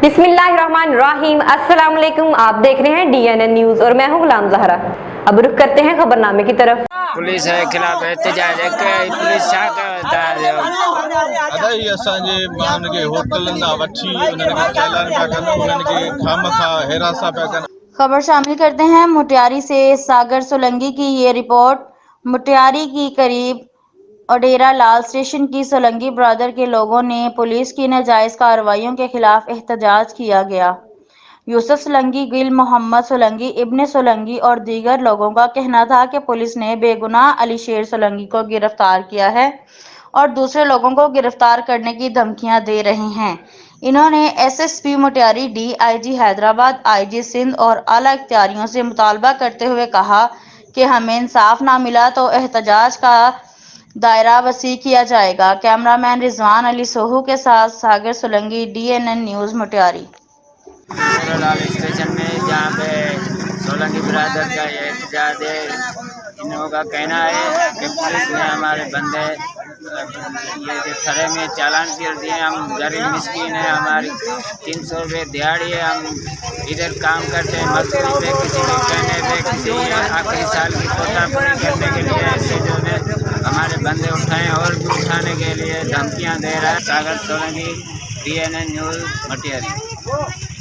बिस्मिल्लाहिर्रहमानिर्रहीम। अस्सलाम वालेकुम। आप देख रहे हैं DNN न्यूज और मैं हूं गुलाम ज़हरा। अब रुख करते हैं खबरनामे की तरफ। पुलिस के खिलाफ एहतजाज है कि पुलिस छा अदाई असांजे माण्हुनि खे होटलनि तां वठी उन्हनि खे चालान पिया कनि, उन्हनि खे खामखा हिरासा पिया कनि। खबर शामिल करते हैं मुटियारी से। सागर सोलंकी की ये रिपोर्ट। मुटियारी की करीब ओडेरा लाल स्टेशन की सोलंकी ब्रादर के लोगों ने पुलिस की नाजायज कार्रवाइयों के खिलाफ एहतजाज किया गया। यूसुफ सोलंकी, गिल मोहम्मद सोलंकी, इब्ने सोलंकी और दीगर लोगों का कहना था कि पुलिस ने बेगुनाह अली शेर सोलंकी को गिरफ्तार किया है और दूसरे लोगों को गिरफ्तार करने की धमकियां दे रहे हैं। इन्होंने SSP मुटियारी, DIG Hyderabad, IG Sindh और आला इख्तियारियों से मुतालबा करते हुए कहा कि हमें इंसाफ ना मिला तो एहतजाज का दायरा वसी किया जाएगा। कैमरामैन रिजवान अली सोहू के साथ सागर सोलंकी, DNN न्यूज़ मुटियारी। लाल स्टेशन में जहाँ पे सोलंकी ब्रादर का ये एहतजाज है, इन का कहना है कि पुलिस ने हमारे बंदे ये जो थरे में चालान कर दिए। हम गरीब मिस्किन है, हमारी 300 रुपये दिहाड़ी है, हम इधर काम करते हैं मजदूरी पे, किसी के कहने पे, किसी आखिरी साल की कोटा पूरी करने के लिए ऐसे जो है हमारे बंदे उठाएं और भी उठाने के लिए धमकियां दे रहा है। सागर सोलंकी, DNN न्यूज़ मुटियारी।